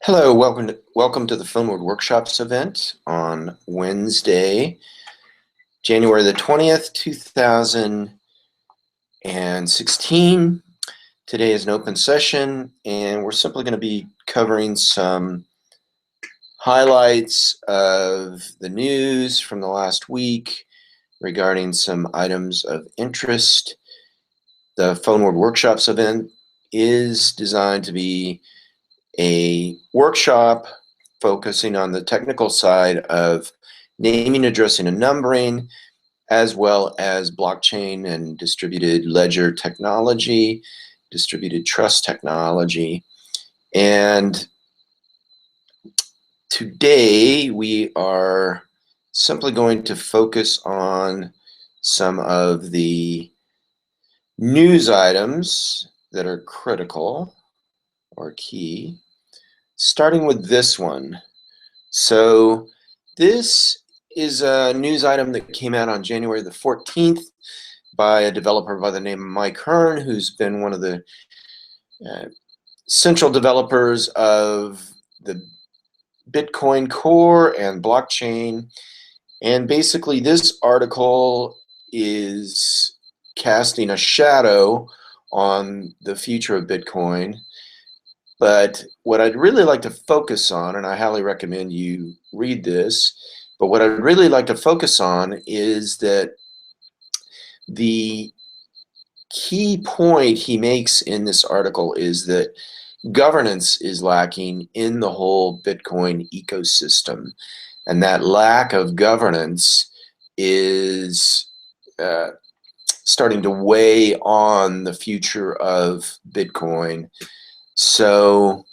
Hello, welcome to the PHONEWORD Workshops event on Wednesday, January the 20th, 2016. Today is an open session, and we're simply going to be covering some highlights of the news from the last week regarding some items of interest. The PHONEWORD Workshops event is designed to be a workshop focusing on the technical side of naming, addressing, and numbering, as well as blockchain and distributed ledger technology, distributed trust technology. And today we are simply going to focus on some of the news items that are critical or key, starting with this one. So this is a news item that came out on January the 14th by a developer by the name of Mike Hearn, who's been one of the central developers of the Bitcoin core and blockchain. And basically this article is casting a shadow on the future of Bitcoin. But what I'd really like to focus on, and I highly recommend you read this, but what I'd really like to focus on is that the key point he makes in this article is that governance is lacking in the whole Bitcoin ecosystem. And that lack of governance is starting to weigh on the future of Bitcoin. So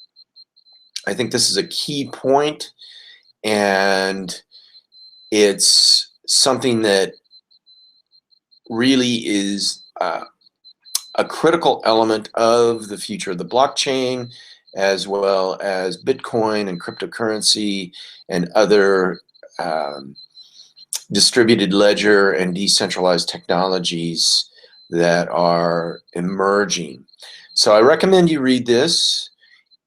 I think this is a key point, and it's something that really is a critical element of the future of the blockchain, as well as Bitcoin and cryptocurrency and other distributed ledger and decentralized technologies that are emerging. So I recommend you read this,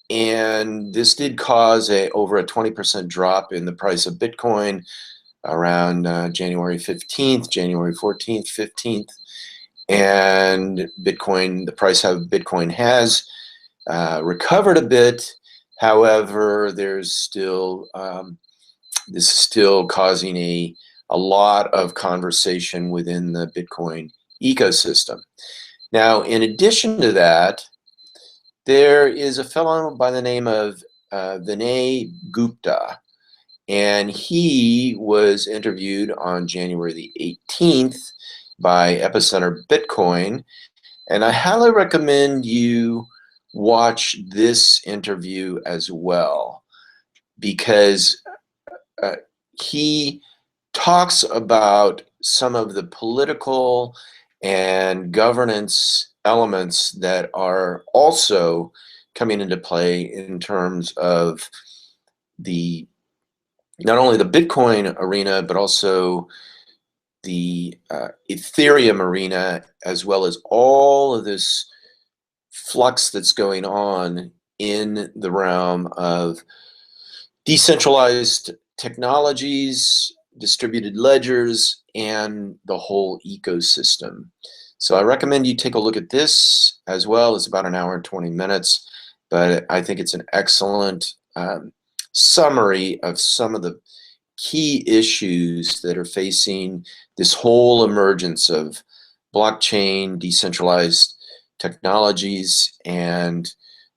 and this did cause over a 20% drop in the price of Bitcoin around January 15th, January 14th, 15th, and Bitcoin, the price of Bitcoin has recovered a bit. However, there's still this is still causing a lot of conversation within the Bitcoin ecosystem. Now, in addition to that, there is a fellow by the name of Vinay Gupta, and he was interviewed on January the 18th by Epicenter Bitcoin, and I highly recommend you watch this interview as well, because he talks about some of the political and governance elements that are also coming into play in terms of the not only the Bitcoin arena, but also the Ethereum arena, as well as all of this flux that's going on in the realm of decentralized technologies, distributed ledgers, and the whole ecosystem. So I recommend you take a look at this as well. It's about an hour and 20 minutes, but I think it's an excellent summary of some of the key issues that are facing this whole emergence of blockchain, decentralized technologies, and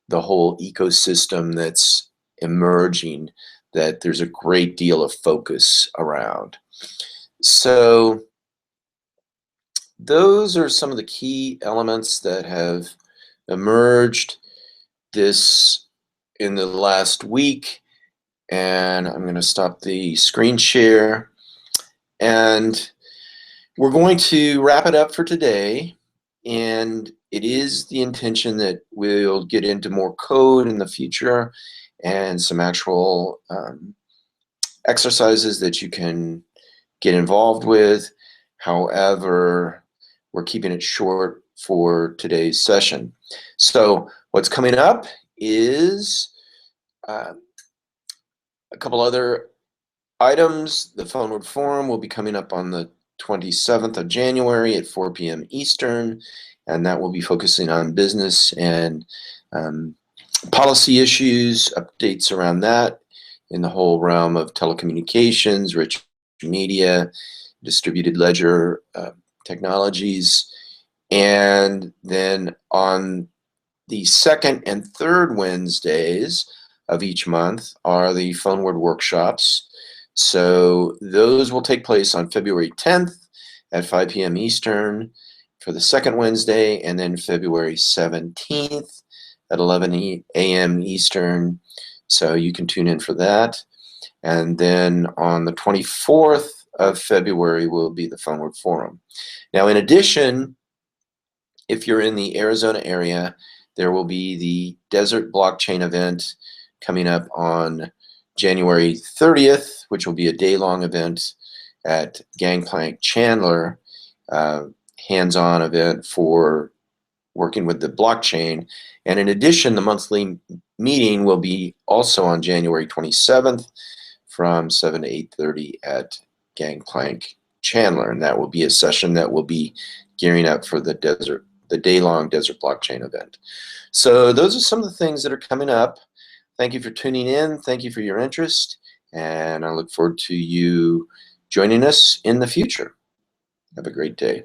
the whole ecosystem that's emerging, that there's a great deal of focus around. So those are some of the key elements that have emerged in the last week. And I'm going to stop the screen share, and we're going to wrap it up for today. And it is the intention that we'll get into more code in the future and some actual exercises that you can get involved with. However, we're keeping it short for today's session. So what's coming up is Uh, a couple other items. The PhoneWord Forum will be coming up on the 27th of January at 4 p.m. Eastern, and that will be focusing on business and um, policy issues, updates around that in the whole realm of telecommunications, rich media, distributed ledger technologies. And then on the second and third Wednesdays of each month are the PhoneWord workshops. So those will take place on February 10th at 5 p.m. Eastern for the second Wednesday, and then February 17th at 11 a.m. Eastern. So you can tune in for that. And then on the 24th of February will be the PhoneWord Forum. Now, in addition, if you're in the Arizona area, there will be the Desert Blockchain event coming up on January 30th, which will be a day-long event at Gangplank Chandler, hands-on event for working with the blockchain. And in addition, the monthly meeting will be also on January 27th from 7 to 8:30 at Gangplank Chandler. And that will be a session that will be gearing up for the day-long Desert Blockchain event. So those are some of the things that are coming up. Thank you for tuning in. Thank you for your interest. And I look forward to you joining us in the future. Have a great day.